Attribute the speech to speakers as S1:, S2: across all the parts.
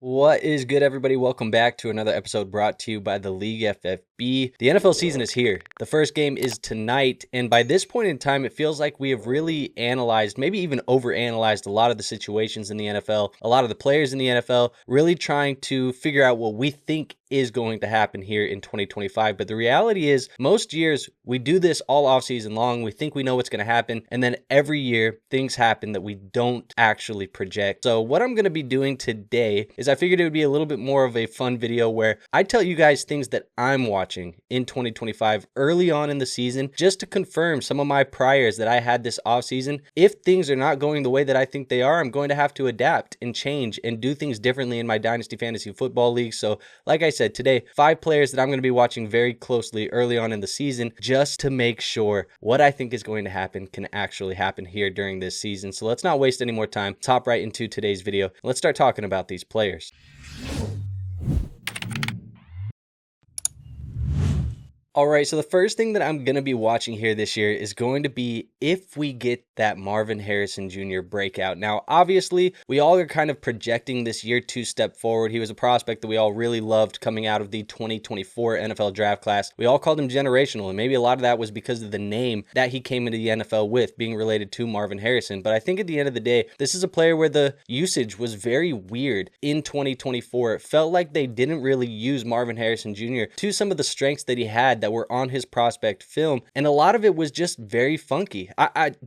S1: What is good, everybody? Welcome back to another episode brought to you by the League FFB. The NFL season is here. The first game is tonight, and by this point in time, it feels like we have really analyzed, maybe even overanalyzed a lot of the situations in the NFL, a lot of the players in the NFL, really trying to figure out what we think is going to happen here in 2025. But the reality is, most years we do this all offseason long. We think we know what's going to happen, and then every year things happen that we don't actually project. So what I'm going to be doing today is I figured it would be a little bit more of a fun video where I tell you guys things that I'm watching in 2025 early on in the season, just to confirm some of my priors that I had this offseason. If things are not going the way that I think they are, I'm going to have to adapt and change and do things differently in my Dynasty Fantasy Football League. So like I said, today, 5 players that I'm going to be watching very closely early on in the season, just to make sure what I think is going to happen can actually happen here during this season. So let's not waste any more time. Let's hop right into today's video. Let's start talking about these players. All right, so the first thing that I'm going to be watching here this year is going to be if we get that Marvin Harrison Jr. breakout. Now, obviously, we all are kind of projecting this year 2 step forward. He was a prospect that we all really loved coming out of the 2024 NFL draft class. We all called him generational, and maybe a lot of that was because of the name that he came into the NFL with, being related to Marvin Harrison. But I think at the end of the day, this is a player where the usage was very weird in 2024. It felt like they didn't really use Marvin Harrison Jr. to some of the strengths that he had that were on his prospect film, and a lot of it was just very funky.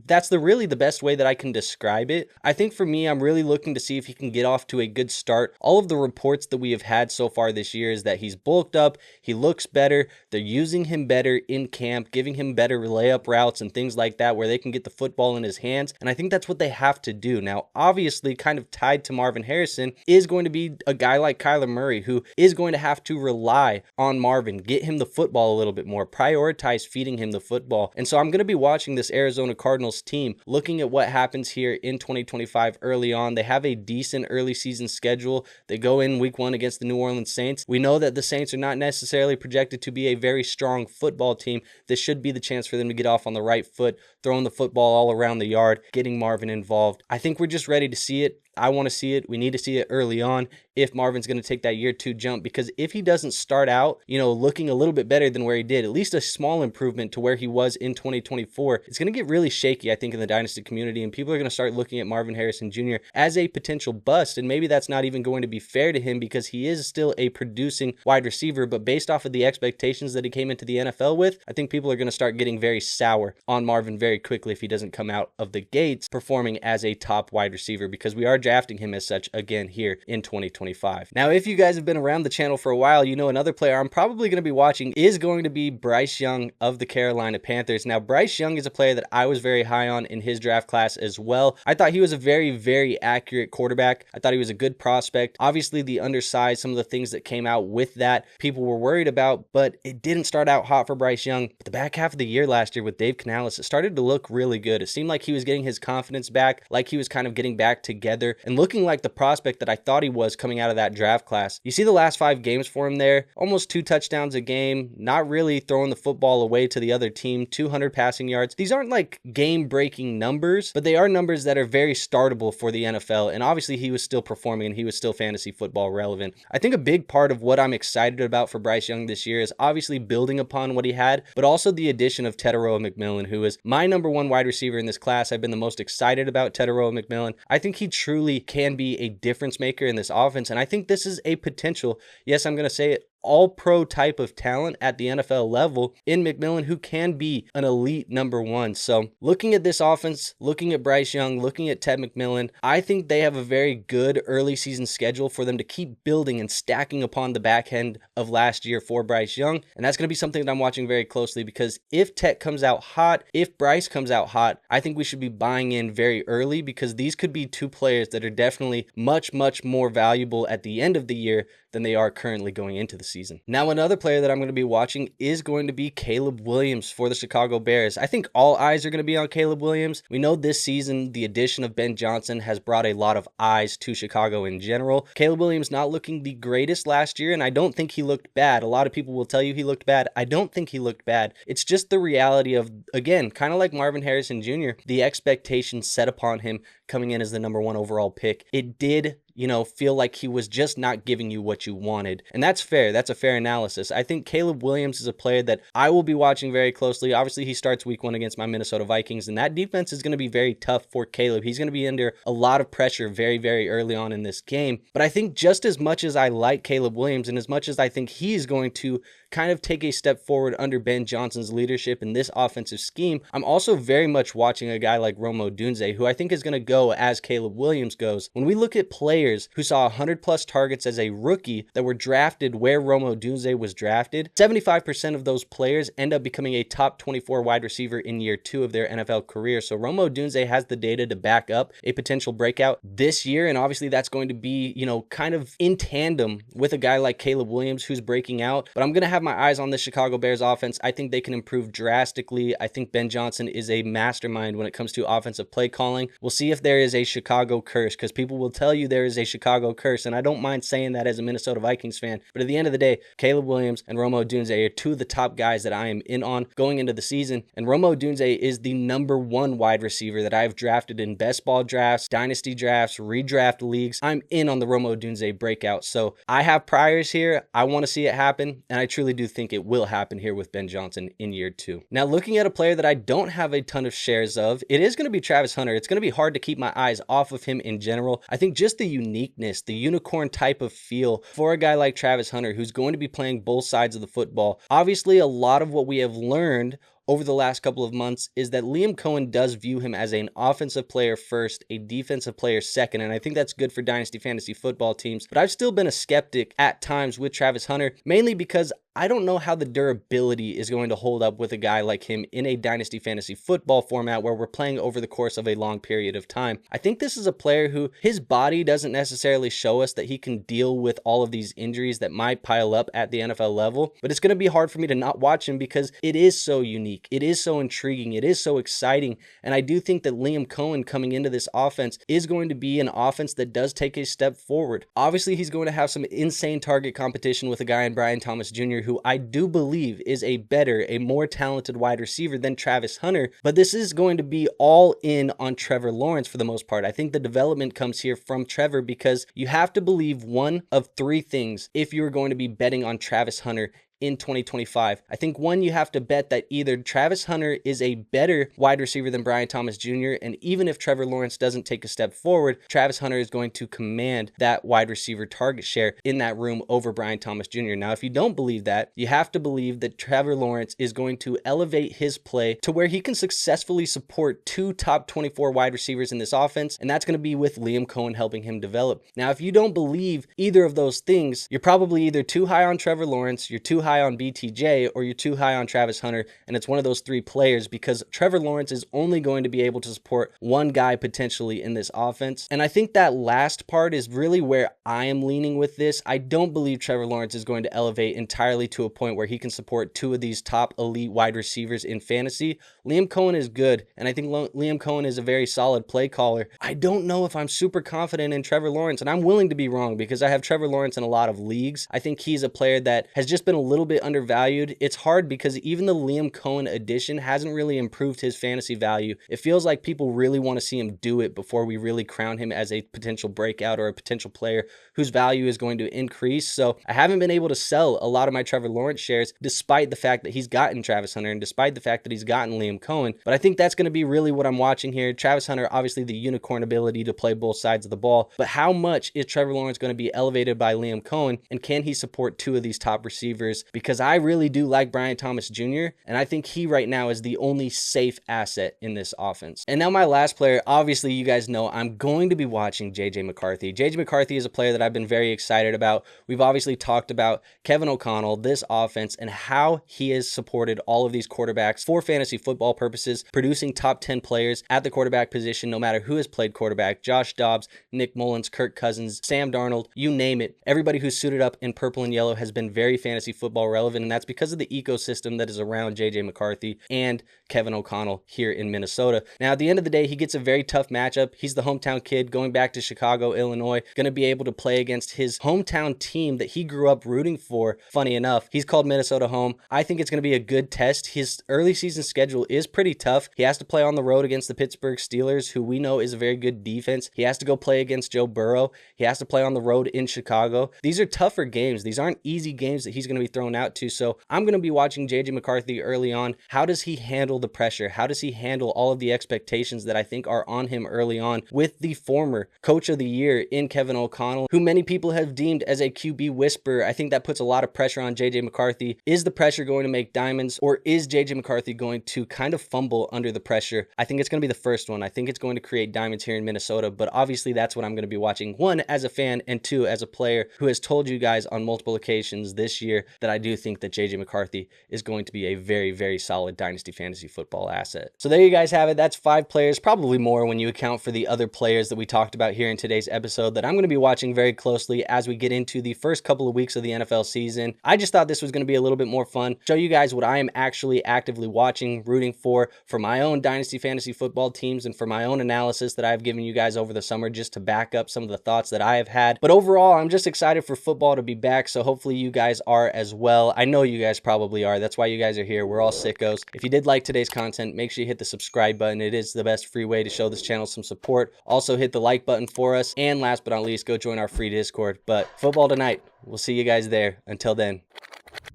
S1: That's really the best way that I can describe it. I think for me, I'm really looking to see if he can get off to a good start. All of the reports that we have had so far this year is that he's bulked up, he looks better, they're using him better in camp, giving him better layup routes and things like that where they can get the football in his hands, and I think that's what they have to do. Now, obviously, kind of tied to Marvin Harrison is going to be a guy like Kyler Murray, who is going to have to rely on Marvin, get him the football a little bit more, prioritize feeding him the football. And so I'm going to be watching this Arizona Cardinals team, looking at what happens here in 2025 early on. They have a decent early season schedule. They go in week 1 against the New Orleans Saints. We know that the Saints are not necessarily projected to be a very strong football team. This should be the chance for them to get off on the right foot, throwing the football all around the yard, getting Marvin involved. I think we're just ready to see it. I want to see it. We need to see it early on if Marvin's going to take that year 2 jump, because if he doesn't start out, looking a little bit better than where he did, at least a small improvement to where he was in 2024, it's going to get really shaky, I think, in the Dynasty community, and people are going to start looking at Marvin Harrison Jr. as a potential bust, and maybe that's not even going to be fair to him because he is still a producing wide receiver, but based off of the expectations that he came into the NFL with, I think people are going to start getting very sour on Marvin very quickly if he doesn't come out of the gates performing as a top wide receiver, because we are drafting him as such again here in 2025. Now, if you guys have been around the channel for a while, another player I'm probably going to be watching is going to be Bryce Young of the Carolina Panthers. Now, Bryce Young is a player that I was very high on in his draft class as well. I thought he was a very, very accurate quarterback. I thought he was a good prospect. Obviously, the undersized, some of the things that came out with that, people were worried about, but it didn't start out hot for Bryce Young. But the back half of the year last year with Dave Canales, it started to look really good. It seemed like he was getting his confidence back, like he was kind of getting back together and looking like the prospect that I thought he was coming out of that draft class. You see the last 5 games for him there, almost 2 touchdowns a game, not really throwing the football away to the other team, 200 passing yards. These aren't like game-breaking numbers, but they are numbers that are very startable for the NFL, and obviously he was still performing and he was still fantasy football relevant. I think a big part of what I'm excited about for Bryce Young this year is obviously building upon what he had, but also the addition of Tetairoa McMillan, who is my number 1 wide receiver in this class. I've been the most excited about Tetairoa McMillan. I think he truly can be a difference maker in this offense, and I think this is a potential, yes, I'm going to say it, all-pro type of talent at the NFL level in McMillan, who can be an elite number 1. So looking at this offense, looking at Bryce Young, looking at Ted McMillan, I think they have a very good early season schedule for them to keep building and stacking upon the back end of last year for Bryce Young. And that's going to be something that I'm watching very closely, because if Ted comes out hot, if Bryce comes out hot, I think we should be buying in very early, because these could be 2 players that are definitely much, much more valuable at the end of the year than they are currently going into the season. Now, another player that I'm going to be watching is going to be Caleb Williams for the Chicago Bears. I think all eyes are going to be on Caleb Williams. We know this season the addition of Ben Johnson has brought a lot of eyes to Chicago in general. Caleb Williams not looking the greatest last year, and I don't think he looked bad. A lot of people will tell you he looked bad. I don't think he looked bad. It's just the reality of, again, kind of like Marvin Harrison Jr., the expectations set upon him coming in as the number 1 overall pick. It did feel like he was just not giving you what you wanted. And that's fair. That's a fair analysis. I think Caleb Williams is a player that I will be watching very closely. Obviously, he starts week 1 against my Minnesota Vikings, and that defense is going to be very tough for Caleb. He's going to be under a lot of pressure very, very early on in this game. But I think just as much as I like Caleb Williams and as much as I think he's going to kind of take a step forward under Ben Johnson's leadership in this offensive scheme, I'm also very much watching a guy like Rome Odunze, who I think is going to go as Caleb Williams goes. When we look at players who saw 100 plus targets as a rookie that were drafted where Rome Odunze was drafted, 75% of those players end up becoming a top 24 wide receiver in year 2 of their NFL career. So Rome Odunze has the data to back up a potential breakout this year, and obviously that's going to be, kind of in tandem with a guy like Caleb Williams who's breaking out. But I'm going to have my eyes on the Chicago Bears offense. I think they can improve drastically. I think Ben Johnson is a mastermind when it comes to offensive play calling. We'll see if there is a Chicago curse, because people will tell you there is a Chicago curse, and I don't mind saying that as a Minnesota Vikings fan. But at the end of the day, Caleb Williams and Rome Odunze are two of the top guys that I am in on going into the season. And Rome Odunze is the #1 wide receiver that I've drafted in best ball drafts, dynasty drafts, redraft leagues. I'm in on the Rome Odunze breakout. So I have priors here. I want to see it happen, and I truly do think it will happen here with Ben Johnson in year 2. Now, looking at a player that I don't have a ton of shares of, it is going to be Travis Hunter. It's going to be hard to keep my eyes off of him in general. I think just the uniqueness, the unicorn type of feel for a guy like Travis Hunter, who's going to be playing both sides of the football. Obviously, a lot of what we have learned over the last couple of months is that Liam Cohen does view him as an offensive player first, a defensive player second, and I think that's good for dynasty fantasy football teams. But I've still been a skeptic at times with Travis Hunter, mainly because I don't know how the durability is going to hold up with a guy like him in a dynasty fantasy football format where we're playing over the course of a long period of time. I think this is a player who his body doesn't necessarily show us that he can deal with all of these injuries that might pile up at the NFL level, but it's going to be hard for me to not watch him because it is so unique. It is so intriguing. It is so exciting. And I do think that Liam Cohen coming into this offense is going to be an offense that does take a step forward. Obviously, he's going to have some insane target competition with a guy in Bryant Thomas Jr., who I do believe is a better, a more talented wide receiver than Travis Hunter, but this is going to be all in on Trevor Lawrence for the most part. I think the development comes here from Trevor because you have to believe one of 3 things if you're going to be betting on Travis Hunter in 2025. I think one, you have to bet that either Travis Hunter is a better wide receiver than Bryant Thomas Jr., and even if Trevor Lawrence doesn't take a step forward, Travis Hunter is going to command that wide receiver target share in that room over Bryant Thomas Jr. Now, if you don't believe that, you have to believe that Trevor Lawrence is going to elevate his play to where he can successfully support 2 top 24 wide receivers in this offense, and that's going to be with Liam Cohen helping him develop. Now, if you don't believe either of those things, you're probably either too high on Trevor Lawrence, you're too high on BTJ, or you're too high on Travis Hunter, and it's one of those 3 players because Trevor Lawrence is only going to be able to support one guy potentially in this offense. And I think that last part is really where I am leaning with this. I don't believe Trevor Lawrence is going to elevate entirely to a point where he can support 2 of these top elite wide receivers in fantasy. Liam Cohen is good, and I think Liam Cohen is a very solid play caller. I don't know if I'm super confident in Trevor Lawrence, and I'm willing to be wrong because I have Trevor Lawrence in a lot of leagues. I think he's a player that has just been a little bit undervalued. It's hard because even the Liam Cohen addition hasn't really improved his fantasy value. It feels like people really want to see him do it before we really crown him as a potential breakout or a potential player whose value is going to increase. So I haven't been able to sell a lot of my Trevor Lawrence shares despite the fact that he's gotten Travis Hunter and despite the fact that he's gotten Liam Cohen. But I think that's going to be really what I'm watching here. Travis Hunter, obviously the unicorn ability to play both sides of the ball, but how much is Trevor Lawrence going to be elevated by Liam Cohen, and can he support 2 of these top receivers? Because I really do like Bryant Thomas Jr., and I think he right now is the only safe asset in this offense. And now my last player, obviously you guys know I'm going to be watching JJ McCarthy. JJ McCarthy is a player that I've been very excited about. We've obviously talked about Kevin O'Connell, this offense, and how he has supported all of these quarterbacks for fantasy football purposes, producing top 10 players at the quarterback position, no matter who has played quarterback. Josh Dobbs, Nick Mullins, Kirk Cousins, Sam Darnold, you name it. Everybody who's suited up in purple and yellow has been very fantasy football football relevant, and that's because of the ecosystem that is around JJ McCarthy and Kevin O'Connell here in Minnesota. Now, at the end of the day, he gets a very tough matchup. He's the hometown kid going back to Chicago, Illinois, going to be able to play against his hometown team that he grew up rooting for. Funny enough, he's called Minnesota home. I think it's going to be a good test. His early season schedule is pretty tough. He has to play on the road against the Pittsburgh Steelers, who we know is a very good defense. He has to go play against Joe Burrow. He has to play on the road in Chicago. These are tougher games. These aren't easy games that he's going to be thrown out to. So I'm going to be watching JJ McCarthy early on. How does he handle the pressure? How does he handle all of the expectations that I think are on him early on with the former coach of the year in Kevin O'Connell, who many people have deemed as a QB whisperer? I think that puts a lot of pressure on JJ McCarthy. Is the pressure going to make diamonds, or is JJ McCarthy going to kind of fumble under the pressure? I think it's going to be the first one. I think it's going to create diamonds here in Minnesota, but obviously that's what I'm going to be watching. One, as a fan, and two, as a player who has told you guys on multiple occasions this year that I do think that JJ McCarthy is going to be a very, very solid Dynasty fantasy football asset. So there you guys have it. That's 5 players, probably more when you account for the other players that we talked about here in today's episode that I'm going to be watching very closely as we get into the first couple of weeks of the NFL season. I just thought this was going to be a little bit more fun, show you guys what I am actually actively watching, rooting for my own Dynasty fantasy football teams, and for my own analysis that I've given you guys over the summer just to back up some of the thoughts that I have had. But overall, I'm just excited for football to be back, so hopefully you guys are as well. I know you guys probably are. That's why you guys are here. We're all sickos. If you did like today's content, make sure you hit the subscribe button. It is the best free way to show this channel some support. Also hit the like button for us, and last but not least, go join our free Discord. But football tonight. We'll see you guys there. Until then,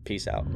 S1: peace out.